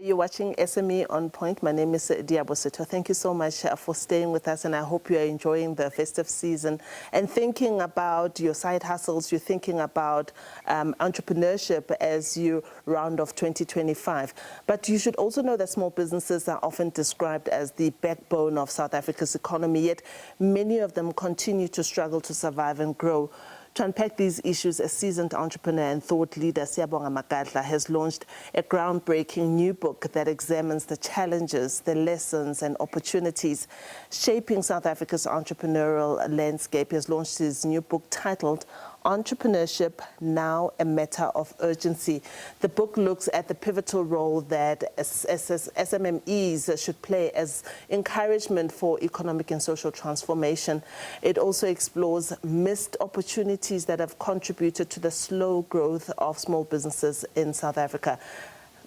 You're watching SME OnPoint. My name is Diabo Seto. Thank you so much for staying with us, and I hope you are enjoying the festive season and thinking about your side hustles. You're thinking about entrepreneurship as you round off 2025. But you should also know that small businesses are often described as the backbone of South Africa's economy, yet many of them continue to struggle to survive and grow. To unpack these issues, a seasoned entrepreneur and thought leader, Siyabonga Magadla, has launched a groundbreaking new book that examines the challenges, the lessons and opportunities shaping South Africa's entrepreneurial landscape. He has launched his new book titled Entrepreneurship, Now a Matter of Urgency. The book looks at the pivotal role that SMMEs should play as encouragement for economic and social transformation. It also explores missed opportunities that have contributed to the slow growth of small businesses in South Africa.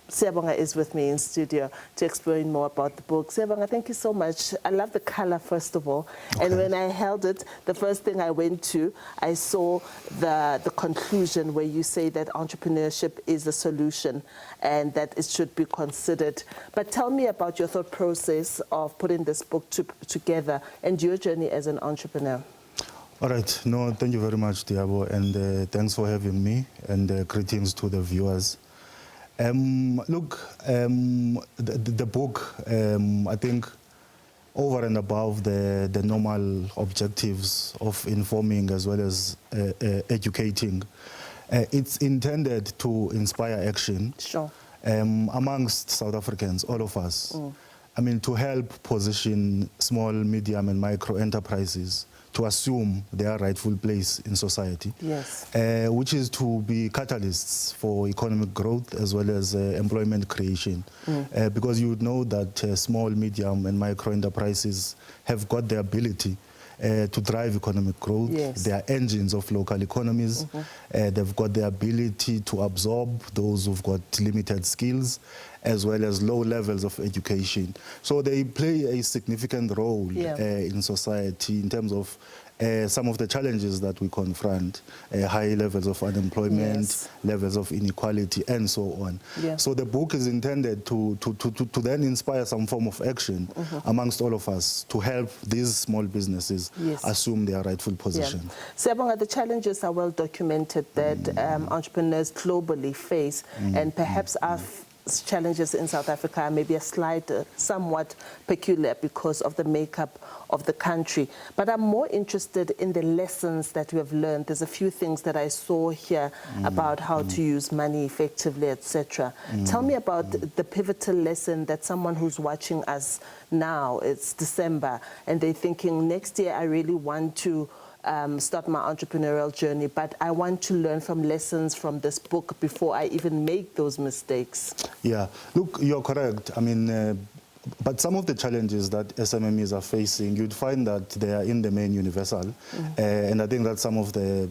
Siyabonga is with me in studio to explain more about the book. Siyabonga, thank you so much. I love the color, first of all. Okay. And when I held it, the first thing I went to, I saw the conclusion where you say that entrepreneurship is a solution and that it should be considered. But tell me about your thought process of putting this book together and your journey as an entrepreneur. All right. No, thank you very much, Diabo, and thanks for having me, and greetings to the viewers. Look, the book, I think, over and above the normal objectives of informing as well as educating, it's intended to inspire action. Sure. Amongst South Africans, all of us. I mean, to help position small, medium and micro enterprises to assume their rightful place in society, yes, which is to be catalysts for economic growth as well as employment creation. Because you would know that small, medium and micro enterprises have got the ability to drive economic growth. Yes. They are engines of local economies. They've got the ability to absorb those who've got limited skills as well as low levels of education. So they play a significant role in society in terms of some of the challenges that we confront, high levels of unemployment, yes, levels of inequality, and so on. Yeah. So the book is intended to then inspire some form of action amongst all of us to help these small businesses yes, assume their rightful position. Yeah. Siyabonga, the challenges are well documented that entrepreneurs globally face, and perhaps our challenges in South Africa are maybe somewhat peculiar because of the makeup of the country. But I'm more interested in the lessons that we have learned. There's a few things that I saw here about how to use money effectively, etc. Tell me about the pivotal lesson that someone who's watching us now, it's December, and they're thinking, next year I really want to start my entrepreneurial journey, but I want to learn from lessons from this book before I even make those mistakes. Yeah, look, you're correct. I mean, but some of the challenges that SMMEs are facing, you'd find that they are in the main universal. And I think that's some of the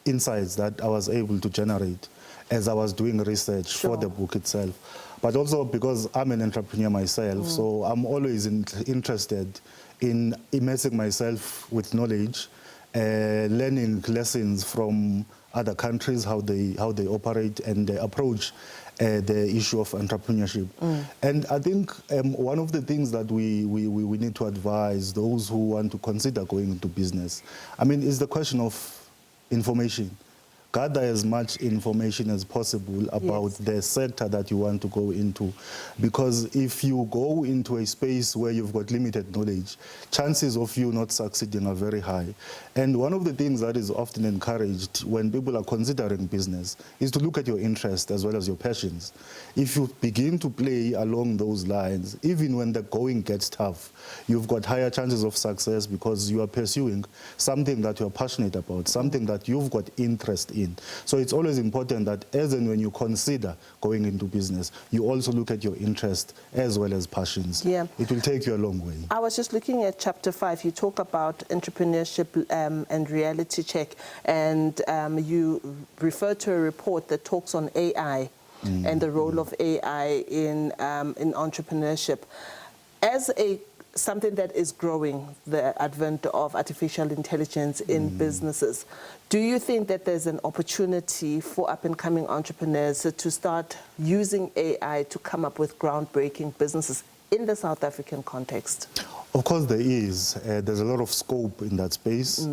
insights that I was able to generate as I was doing research for the book itself. But also because I'm an entrepreneur myself, so I'm always interested in immersing myself with knowledge, learning lessons from other countries, how they operate and they approach the issue of entrepreneurship. And I think one of the things that we need to advise those who want to consider going into business, I mean, is the question of information. Gather as much information as possible about the sector that you want to go into. Because if you go into a space where you've got limited knowledge, chances of you not succeeding are very high. And one of the things that is often encouraged when people are considering business is to look at your interest as well as your passions. If you begin to play along those lines, even when the going gets tough, you've got higher chances of success because you are pursuing something that you're passionate about, something that you've got interest in. So it's always important that as and when you consider going into business, you also look at your interest as well as passions. Yeah. It will take you a long way. I was just looking at chapter 5. You talk about entrepreneurship and reality check, and you refer to a report that talks on AI and the role of AI in entrepreneurship. As a something that is growing, the advent of artificial intelligence in businesses. Do you think that there's an opportunity for up-and-coming entrepreneurs to start using AI to come up with groundbreaking businesses in the South African context? Of course there is. There's a lot of scope in that space.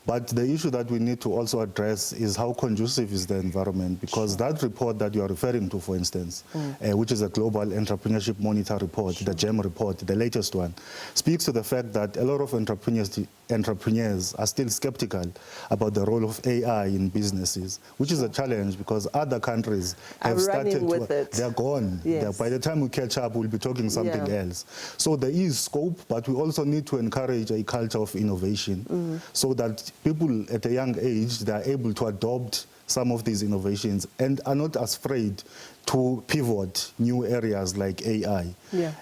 But the issue that we need to also address is how conducive is the environment, because that report that you are referring to, for instance, which is a Global Entrepreneurship Monitor report, the GEM report, the latest one, speaks to the fact that a lot of entrepreneurs are still skeptical about the role of AI in businesses, which is a challenge because other countries have started with it. They're gone. Yes. By the time we catch up, we'll be talking something else. So there is scope, but we also need to encourage a culture of innovation so that people at a young age, they are able to adopt some of these innovations and are not afraid to pivot new areas like AI.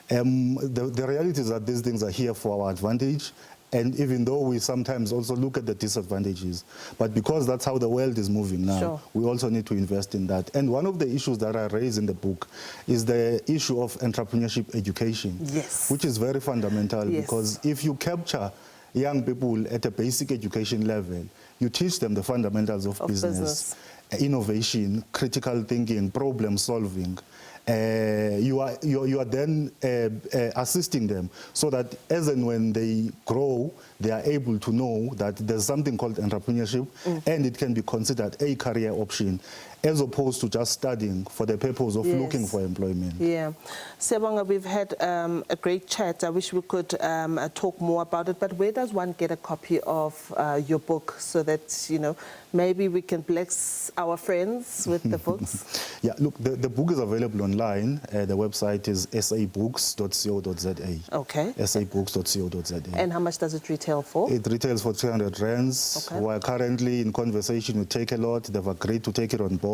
The reality is that these things are here for our advantage. And even though we sometimes also look at the disadvantages, but because that's how the world is moving now, we also need to invest in that. And one of the issues that I raise in the book is the issue of entrepreneurship education, which is very fundamental because if you capture young people at a basic education level, you teach them the fundamentals of business, innovation, critical thinking, problem solving. You are then assisting them so that as and when they grow, they are able to know that there's something called entrepreneurship and it can be considered a career option as opposed to just studying for the purpose of looking for employment. Siyabonga, we've had a great chat. I wish we could talk more about it, but where does one get a copy of your book so that, you know, maybe we can bless our friends with the books? Look, the book is available online. The website is sabooks.co.za. sabooks.co.za. And how much does it retail for? It retails for 300 rands. We're currently in conversation with Take a Lot. They've agreed to take it on board.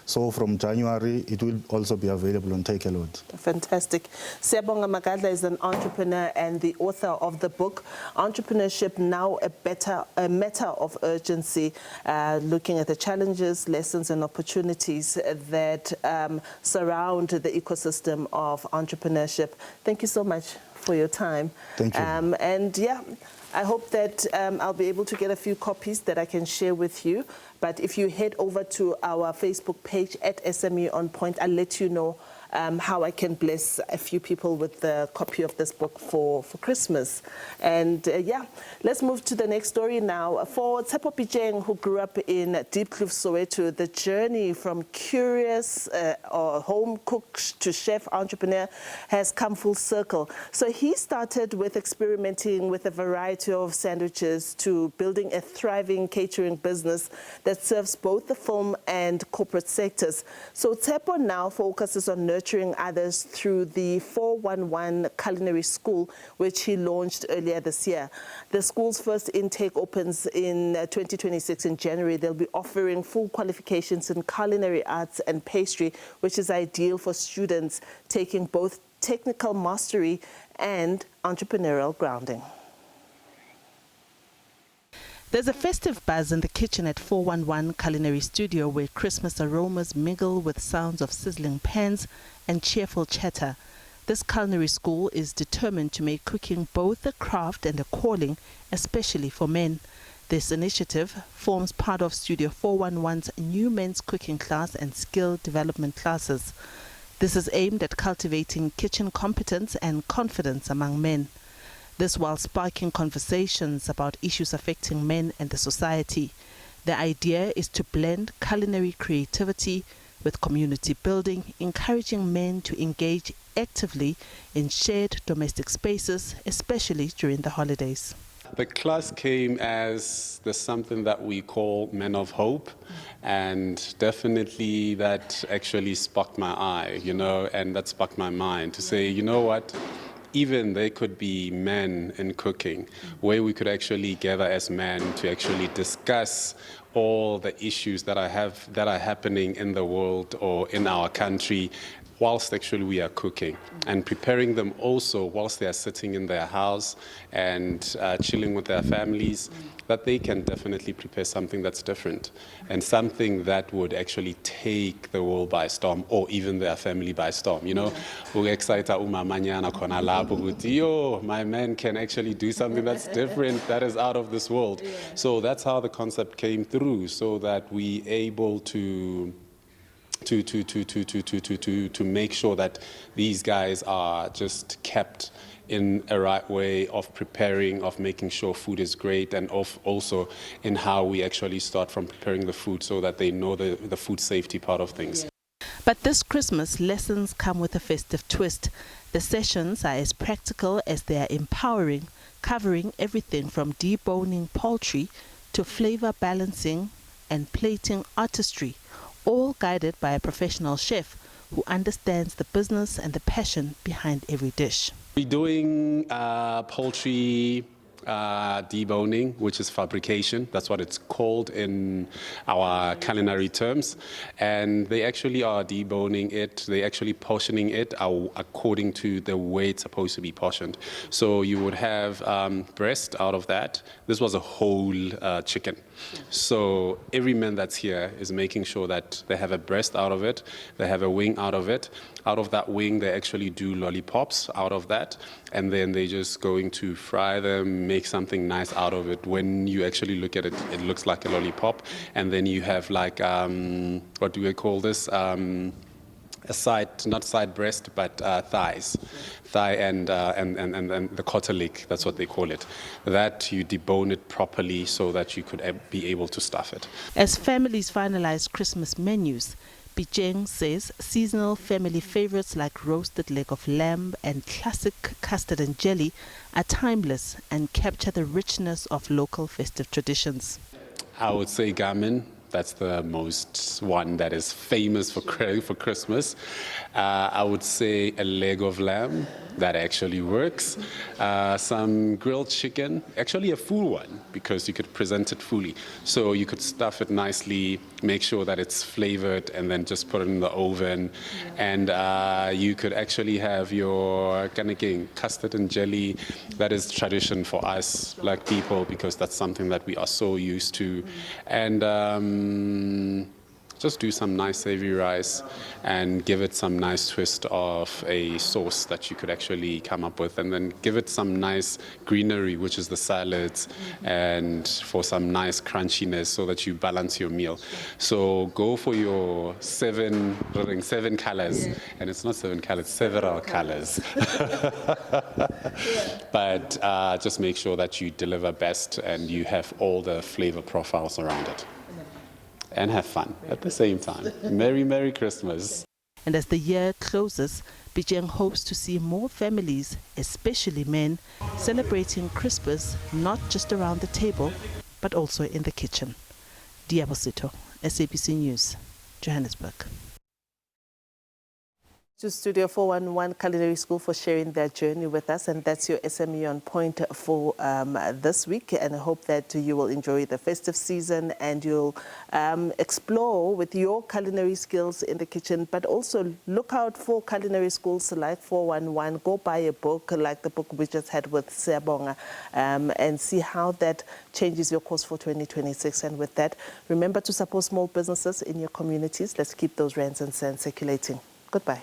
So from January, it will also be available on Take a Lot. Fantastic. Siyabonga Magadla is an entrepreneur and the author of the book, Entrepreneurship Now, a Matter of Urgency, looking at the challenges, lessons and opportunities that surround the ecosystem of entrepreneurship. Thank you so much for your time. Thank you. And I hope that I'll be able to get a few copies that I can share with you. But if you head over to our Facebook page at SME OnPoint, I'll let you know how I can bless a few people with the copy of this book for Christmas. And let's move to the next story now. For Tsepo Picheng, who grew up in Deep Kloof, Soweto, the journey from curious or home cook to chef entrepreneur has come full circle. So he started with experimenting with a variety of sandwiches to building a thriving catering business that serves both the film and corporate sectors. So Tsepo now focuses on nurturing others through the 411 Culinary School, which he launched earlier this year. The school's first intake opens in 2026 in January. They'll be offering full qualifications in culinary arts and pastry, which is ideal for students taking both technical mastery and entrepreneurial grounding. There's a festive buzz in the kitchen at 411 Culinary Studio where Christmas aromas mingle with sounds of sizzling pans and cheerful chatter. This culinary school is determined to make cooking both a craft and a calling, especially for men. This initiative forms part of Studio 411's new men's cooking class and skill development classes. This is aimed at cultivating kitchen competence and confidence among men. This while sparking conversations about issues affecting men and the society. The idea is to blend culinary creativity with community building, encouraging men to engage actively in shared domestic spaces, especially during the holidays. The class came as something that we call Men of Hope, and definitely that actually sparked my eye, and that sparked my mind to say, you know what? Even there could be men in cooking, where we could actually gather as men to actually discuss all the issues that are happening in the world or in our country whilst actually we are cooking, and preparing them also whilst they are sitting in their house and chilling with their families, that they can definitely prepare something that's different and something that would actually take the world by storm or even their family by storm. You know, my man can actually do something that's different, that is out of this world. So that's how the concept came through, so that we able to make sure that these guys are just kept in a right way of preparing, of making sure food is great, and of also in how we actually start from preparing the food so that they know the food safety part of things. But this Christmas, lessons come with a festive twist. The sessions are as practical as they are empowering, covering everything from deboning poultry to flavor balancing and plating artistry, all guided by a professional chef who understands the business and the passion behind every dish. We're doing poultry deboning, which is fabrication. That's what it's called in our culinary terms. And they actually are deboning it. They actually portioning it according to the way it's supposed to be portioned. So you would have breast out of that. This was a whole chicken. So every man that's here is making sure that they have a breast out of it, they have a wing out of it. Out of that wing, they actually do lollipops out of that, and then they're just going to fry them, make something nice out of it. When you actually look at it, it looks like a lollipop, and then you have like, what do we call this? A side, not side breast, but thighs. Thigh and the kotelik, that's what they call it. That you debone it properly so that you could be able to stuff it. As families finalize Christmas menus, Bijeng says seasonal family favorites like roasted leg of lamb and classic custard and jelly are timeless and capture the richness of local festive traditions. I would say gammon. That's the most one that is famous for Christmas. I would say a leg of lamb, that actually works. Some grilled chicken, actually a full one, because you could present it fully. So you could stuff it nicely, make sure that it's flavored, and then just put it in the oven. And you could actually have your custard and jelly. That is tradition for us, black people, because that's something that we are so used to. And just do some nice savory rice and give it some nice twist of a sauce that you could actually come up with, and then give it some nice greenery, which is the salads, and for some nice crunchiness so that you balance your meal. So go for your seven colors, and it's not 7 colors, several colors. But just make sure that you deliver best and you have all the flavor profiles around it. And have fun at the same time. Merry, Merry Christmas. And as the year closes, Bijeng hopes to see more families, especially men, celebrating Christmas not just around the table, but also in the kitchen. Diabosito, SABC News, Johannesburg. To Studio 411 Culinary School for sharing their journey with us, and that's your SME on point for this week. And I hope that you will enjoy the festive season and you'll explore with your culinary skills in the kitchen, but also look out for culinary schools like 411. Go buy a book like the book we just had with Seabonga, and see how that changes your course for 2026. And with that, remember to support small businesses in your communities. Let's keep those rands and cents circulating. Goodbye.